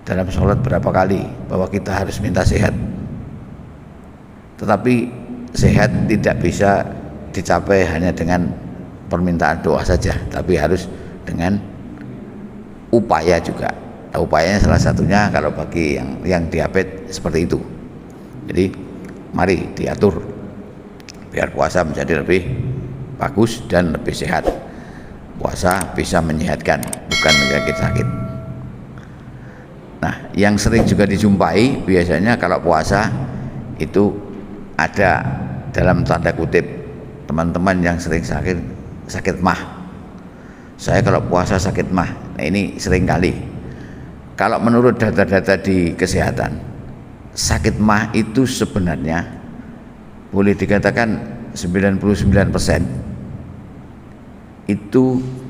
dalam sholat berapa kali bahwa kita harus minta sehat, tetapi sehat tidak bisa dicapai hanya dengan permintaan doa saja, tapi harus dengan upaya juga. Nah, upayanya salah satunya kalau bagi yang diabetes seperti itu. Jadi mari diatur biar puasa menjadi lebih bagus dan lebih sehat. Puasa bisa menyehatkan, bukan menyakit sakit. Nah, yang sering juga dijumpai biasanya kalau puasa itu ada dalam tanda kutip teman-teman yang sering sakit mah. Saya kalau puasa sakit mah. Nah, ini sering kali. Kalau menurut data-data di kesehatan, sakit mah itu sebenarnya boleh dikatakan 99% itu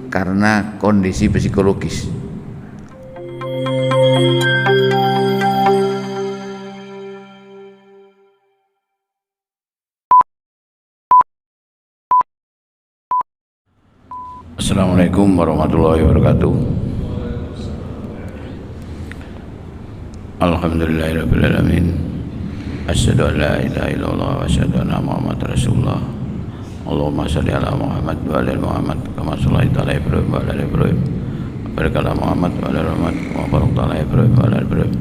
karena kondisi psikologis. Assalamualaikum warahmatullahi wabarakatuh. Alhamdulillahirabbil alamin. Asyhadu an la ilaha illallah wa asyhadu anna Muhammadar Rasulullah. Allahumma shalli ala Muhammad wa ala Muhammad kama shallaita ala Ibrahim wa ala Ibrahim. Barik ala Muhammad wa ala Muhammad wa barik ala Ibrahim wa ala Ibrahim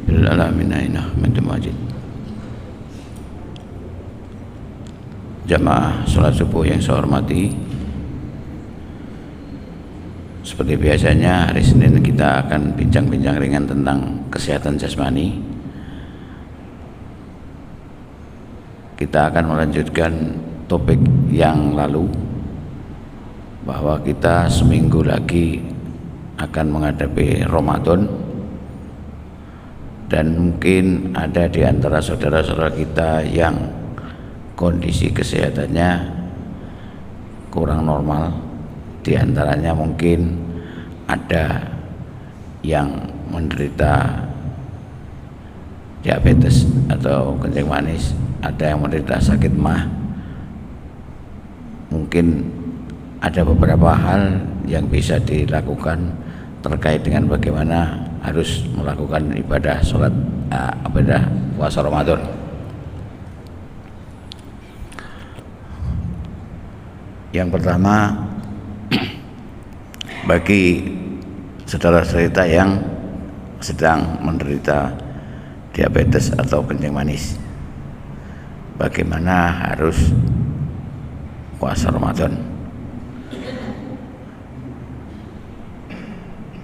fil alamin innaka Hamidum Majid. Jamaah salat subuh yang saya hormati, seperti biasanya hari Senin kita akan bincang-bincang ringan tentang kesehatan jasmani. Kita akan melanjutkan topik yang lalu, bahwa kita seminggu lagi akan menghadapi Ramadan, dan mungkin ada di antara saudara-saudara kita yang kondisi kesehatannya kurang normal. Di antaranya mungkin ada yang menderita diabetes atau kencing manis, ada yang menderita sakit mah. Mungkin ada beberapa hal yang bisa dilakukan terkait dengan bagaimana harus melakukan ibadah sholat, ibadah puasa Ramadan. Yang pertama, bagi saudara-saudara kita yang sedang menderita diabetes atau kencing manis, bagaimana harus puasa Ramadan.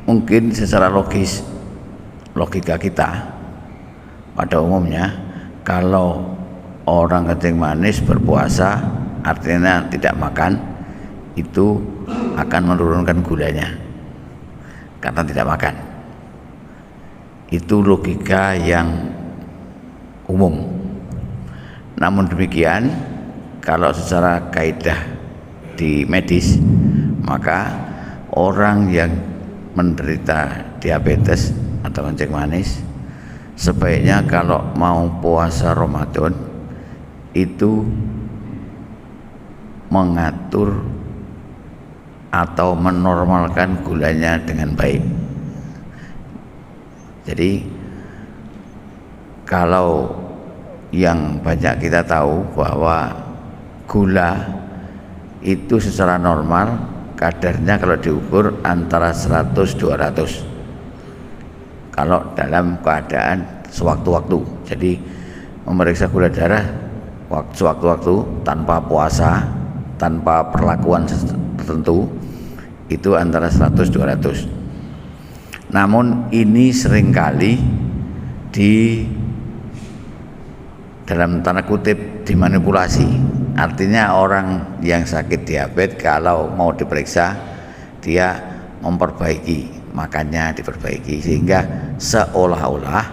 Mungkin secara logika kita pada umumnya, kalau orang kencing manis berpuasa artinya tidak makan, itu akan menurunkan gulanya karena tidak makan. Itu logika yang umum. Namun demikian, kalau secara kaidah di medis, maka orang yang menderita diabetes atau kencing manis sebaiknya kalau mau puasa Ramadan itu mengatur atau menormalkan gulanya dengan baik. Jadi kalau yang banyak kita tahu bahwa gula itu secara normal kadarnya kalau diukur antara 100-200 kalau dalam keadaan sewaktu-waktu. Jadi memeriksa gula darah sewaktu-waktu tanpa puasa, tanpa perlakuan tertentu, itu antara 100-200. Namun ini seringkali dalam tanda kutip dimanipulasi. Artinya orang yang sakit diabetes kalau mau diperiksa, dia memperbaiki makannya, diperbaiki sehingga seolah-olah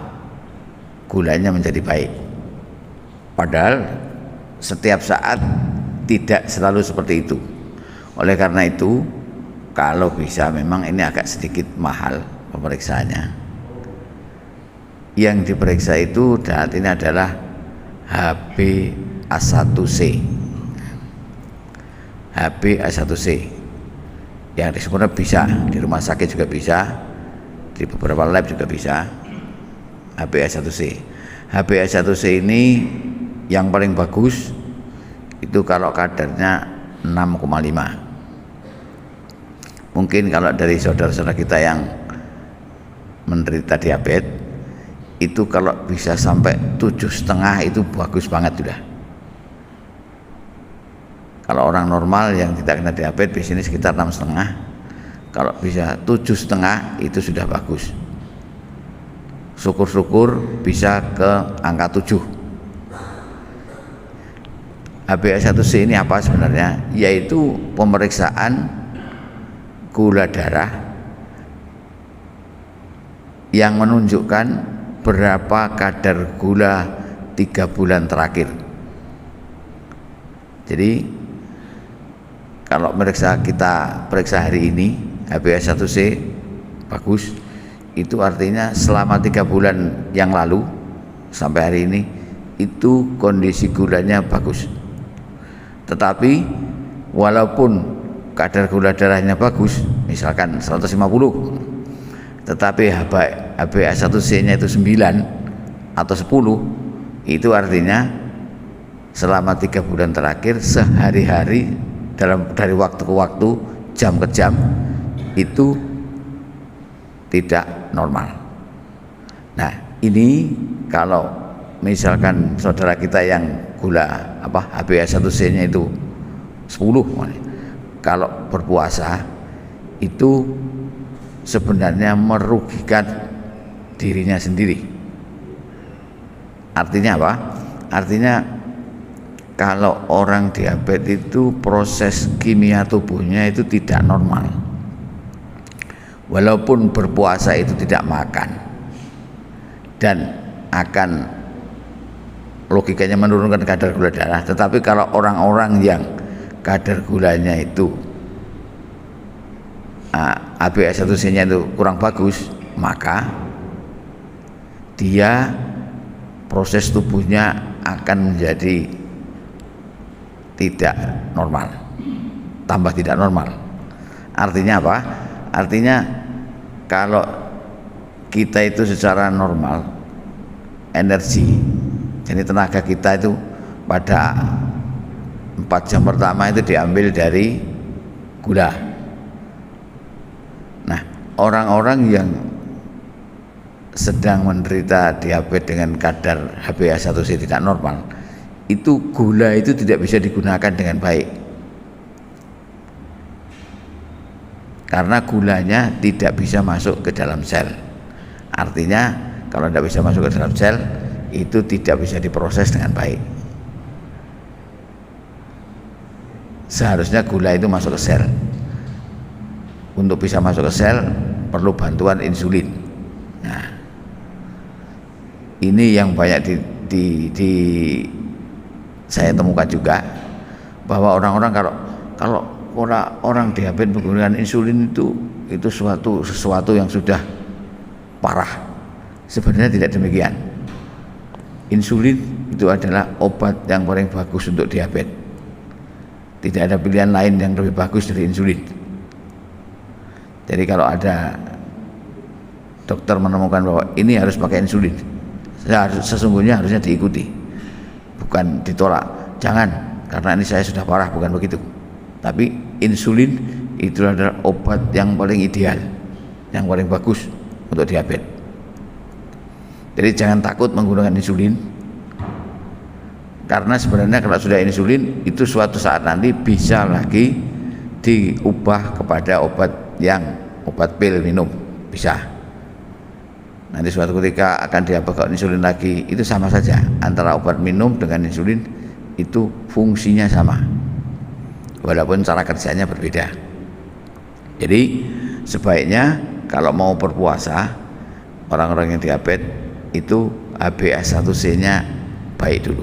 gulanya menjadi baik. Padahal setiap saat tidak selalu seperti itu. Oleh karena itu, kalau bisa memang ini agak sedikit mahal pemeriksaannya. Yang diperiksa itu saat ini adalah HbA1c. HbA1c yang sebenarnya bisa di rumah sakit juga bisa, di beberapa lab juga bisa. HbA1c. HbA1c ini yang paling bagus itu kalau kadarnya 6,5. Mungkin kalau dari saudara-saudara kita yang menderita diabetes itu kalau bisa sampai 7,5 itu bagus banget sudah. Kalau orang normal yang tidak kena diabetes biasanya sekitar 6,5. Kalau bisa 7,5 itu sudah bagus. Syukur-syukur bisa ke angka 7. HbA1c ini apa sebenarnya? Yaitu pemeriksaan gula darah yang menunjukkan berapa kadar gula 3 bulan terakhir. Jadi kalau kita periksa hari ini HbA1c bagus, itu artinya selama 3 bulan yang lalu sampai hari ini itu kondisi gulanya bagus. Tetapi walaupun kadar gula darahnya bagus, misalkan 150, tetapi HbA1c-nya itu 9 atau 10, itu artinya selama 3 bulan terakhir sehari-hari dari waktu ke waktu, jam ke jam itu tidak normal. Nah, ini kalau misalkan saudara kita yang gula HbA1c-nya itu 10, kalau berpuasa itu sebenarnya merugikan dirinya sendiri. Artinya apa? Artinya kalau orang diabetes itu proses kimia tubuhnya itu tidak normal. Walaupun berpuasa itu tidak makan dan akan logikanya menurunkan kadar gula darah, tetapi kalau orang-orang yang kadar gulanya itu HbA1c-nya itu kurang bagus, maka dia proses tubuhnya akan menjadi tidak normal, tambah tidak normal. Artinya apa? Artinya kalau kita itu secara normal energi, jadi tenaga kita itu pada 4 jam pertama itu diambil dari gula. Nah, orang-orang yang sedang menderita diabetes dengan kadar HbA1c tidak normal, itu gula itu tidak bisa digunakan dengan baik, karena gulanya tidak bisa masuk ke dalam sel. Artinya kalau tidak bisa masuk ke dalam sel, itu tidak bisa diproses dengan baik. Seharusnya gula itu masuk ke sel. Untuk bisa masuk ke sel perlu bantuan insulin. Nah, ini yang banyak saya temukan juga, bahwa orang-orang kalau orang diabetes menggunakan insulin itu sesuatu yang sudah parah. Sebenarnya tidak demikian. Insulin itu adalah obat yang paling bagus untuk diabetes. Tidak ada pilihan lain yang lebih bagus dari insulin. Jadi kalau ada dokter menemukan bahwa ini harus pakai insulin, sesungguhnya harusnya diikuti, bukan ditolak. Jangan, karena ini saya sudah parah, bukan begitu. Tapi insulin itu adalah obat yang paling ideal, yang paling bagus untuk diabetes. Jadi jangan takut menggunakan insulin, karena sebenarnya kalau sudah insulin itu suatu saat nanti bisa lagi diubah kepada obat pil minum, bisa. Nanti suatu ketika akan diubah insulin lagi, itu sama saja antara obat minum dengan insulin, itu fungsinya sama, walaupun cara kerjanya berbeda. Jadi sebaiknya kalau mau berpuasa, orang-orang yang diabetes itu HbA1c-nya baik dulu.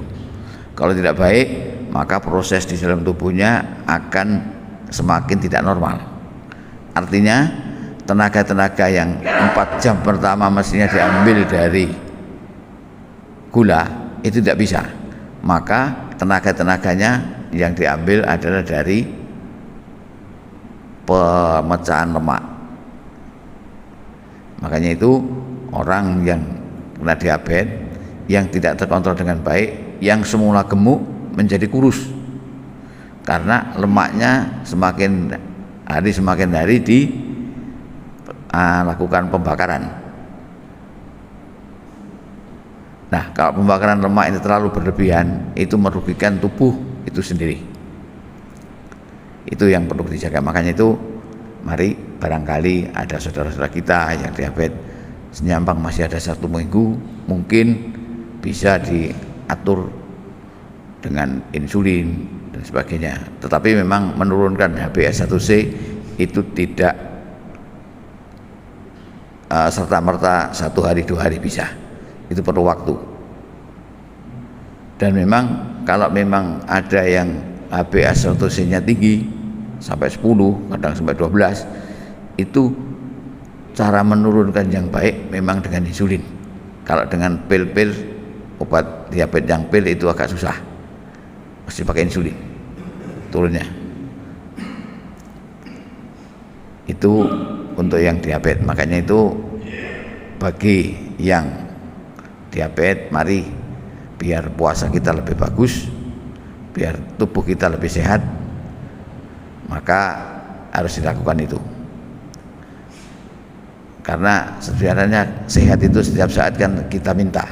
Kalau tidak baik, maka proses di dalam tubuhnya akan semakin tidak normal. Artinya tenaga-tenaga yang 4 jam pertama mestinya diambil dari gula itu tidak bisa, maka tenaga-tenaganya yang diambil adalah dari pemecahan lemak. Makanya itu orang yang kena diabetes, yang tidak terkontrol dengan baik, yang semula gemuk menjadi kurus karena lemaknya semakin hari lakukan pembakaran. Nah, kalau pembakaran lemak ini terlalu berlebihan, itu merugikan tubuh itu sendiri. Itu yang perlu dijaga. Makanya itu mari barangkali ada saudara-saudara kita yang diabetes senyampang masih ada 1 minggu, mungkin bisa diatur dengan insulin dan sebagainya. Tetapi memang menurunkan HbA1c itu tidak serta-merta 1 hari 2 hari bisa. Itu perlu waktu. Dan memang kalau memang ada yang HbA1c-nya tinggi sampai 10, kadang sampai 12, itu cara menurunkan yang baik memang dengan insulin. Kalau dengan pil-pil obat diabetes yang pil itu agak susah, mesti pakai insulin turunnya. Itu untuk yang diabetes. Makanya itu bagi yang diabetes, mari biar puasa kita lebih bagus, biar tubuh kita lebih sehat, maka harus dilakukan itu. Karena sebenarnya sehat itu setiap saat kan kita minta.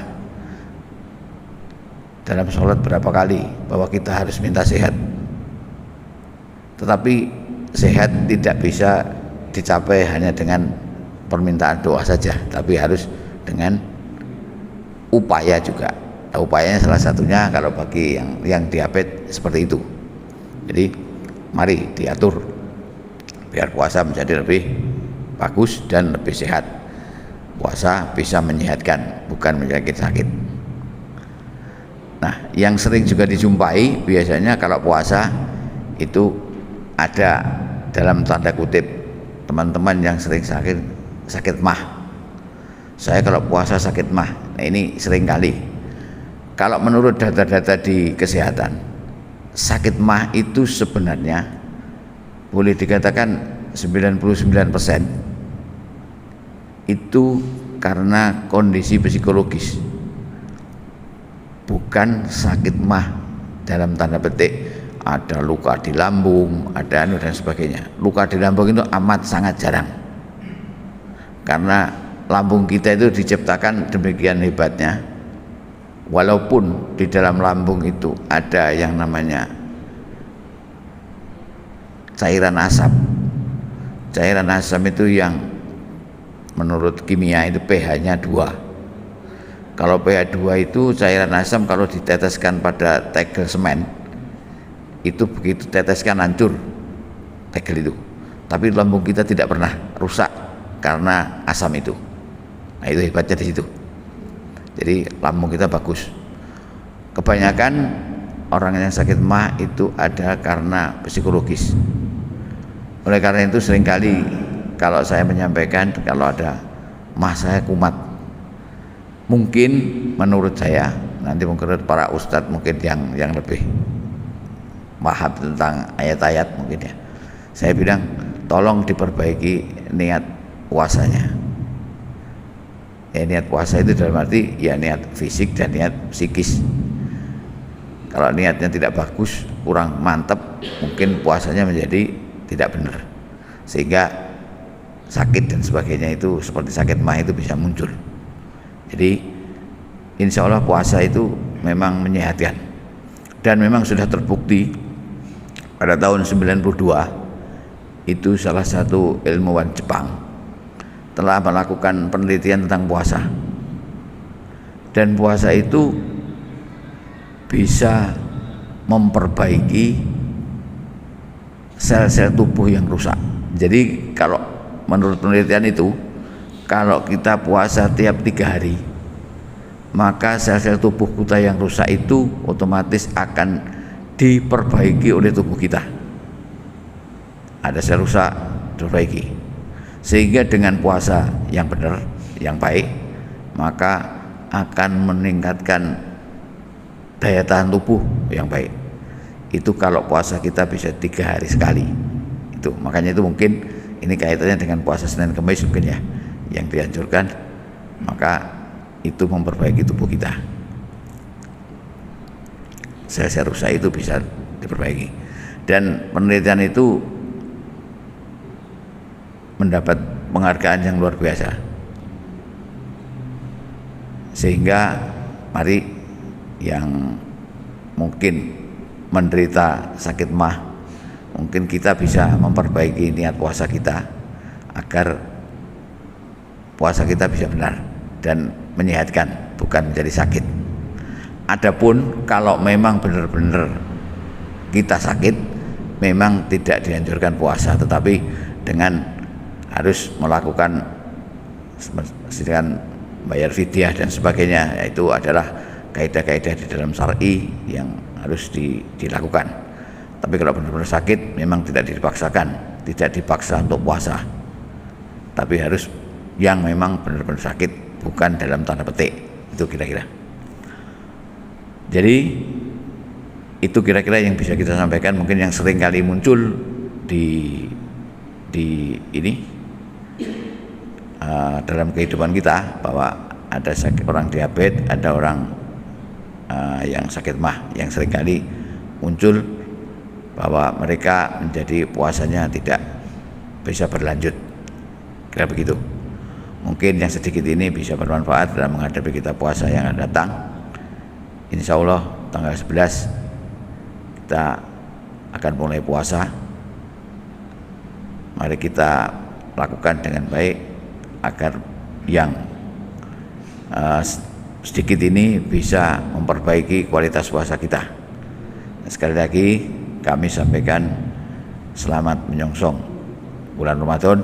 Dalam sholat berapa kali bahwa kita harus minta sehat. Tetapi sehat tidak bisa dicapai hanya dengan permintaan doa saja, tapi harus dengan upaya juga. Nah, upayanya salah satunya kalau bagi yang diabetes seperti itu. Jadi mari diatur biar puasa menjadi lebih bagus dan lebih sehat. Puasa bisa menyehatkan, bukan menyakit sakit. Nah, yang sering juga dijumpai biasanya kalau puasa itu ada dalam tanda kutip teman-teman yang sering sakit mah. Saya kalau puasa sakit mah. Nah, ini sering kali. Kalau menurut data-data di kesehatan, sakit mah itu sebenarnya boleh dikatakan 99% itu karena kondisi psikologis, bukan sakit mah dalam tanda petik ada luka di lambung, ada anu dan sebagainya. Luka di lambung itu amat sangat jarang, karena lambung kita itu diciptakan demikian hebatnya. Walaupun di dalam lambung itu ada yang namanya cairan asam. Cairan asam itu yang menurut kimia itu pH-nya 2. Kalau pH 2 itu cairan asam kalau diteteskan pada tegel semen, itu begitu teteskan hancur tegel itu. Tapi lambung kita tidak pernah rusak karena asam itu. Nah, itu hebatnya di situ. Jadi lambung kita bagus. Kebanyakan orang yang sakit mah itu ada karena psikologis. Oleh karena itu seringkali kalau saya menyampaikan kalau ada mah saya kumat, mungkin menurut saya, nanti mungkin para ustadz mungkin yang lebih paham tentang ayat-ayat mungkin ya, saya bilang tolong diperbaiki niat puasanya. Ya, niat puasa itu dalam arti ya niat fisik dan niat psikis. Kalau niatnya tidak bagus, kurang mantap, mungkin puasanya menjadi tidak benar, sehingga sakit dan sebagainya itu seperti sakit mah itu bisa muncul. Jadi insya Allah puasa itu memang menyehatkan, dan memang sudah terbukti pada tahun 92 itu salah satu ilmuwan Jepang telah melakukan penelitian tentang puasa, dan puasa itu bisa memperbaiki sel-sel tubuh yang rusak. Jadi kalau menurut penelitian itu, kalau kita puasa tiap 3 hari, maka sel-sel tubuh kita yang rusak itu otomatis akan diperbaiki oleh tubuh kita. Ada sel rusak diperbaiki, sehingga dengan puasa yang benar, yang baik, maka akan meningkatkan daya tahan tubuh yang baik. Itu kalau puasa kita bisa 3 hari sekali. Itu makanya itu mungkin ini kaitannya dengan puasa Senin Kamis mungkin ya yang dianjurkan. Maka itu memperbaiki tubuh kita. Sel-sel rusak itu bisa diperbaiki, dan penelitian itu mendapat penghargaan yang luar biasa. Sehingga mari yang mungkin menderita sakit mah, mungkin kita bisa memperbaiki niat puasa kita agar puasa kita bisa benar dan menyehatkan, bukan menjadi sakit. Adapun kalau memang benar-benar kita sakit, memang tidak dianjurkan puasa, tetapi dengan harus melakukan sedangkan bayar fidyah dan sebagainya, yaitu adalah kaidah-kaidah di dalam syar'i yang harus dilakukan. Tapi kalau benar-benar sakit, memang tidak dipaksakan, tidak dipaksa untuk puasa, tapi harus yang memang benar-benar sakit, bukan dalam tanda petik. Itu kira-kira. Jadi itu kira-kira yang bisa kita sampaikan, mungkin yang sering kali muncul di ini dalam kehidupan kita, bahwa ada orang diabetes, ada orang yang sakit mah, yang sering kali muncul bahwa mereka menjadi puasanya tidak bisa berlanjut, kira begitu. Mungkin yang sedikit ini bisa bermanfaat dalam menghadapi kita puasa yang akan datang. Insya Allah tanggal 11 kita akan mulai puasa. Mari kita lakukan dengan baik agar yang sedikit ini bisa memperbaiki kualitas puasa kita. Sekali lagi kami sampaikan selamat menyongsong bulan Ramadan,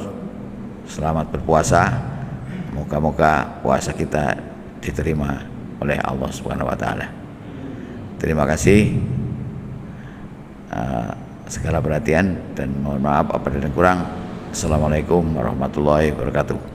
selamat berpuasa. Moga-moga puasa kita diterima oleh Allah Subhanahu wa taala. Terima kasih segala perhatian, dan mohon maaf apabila kurang. Assalamualaikum warahmatullahi wabarakatuh.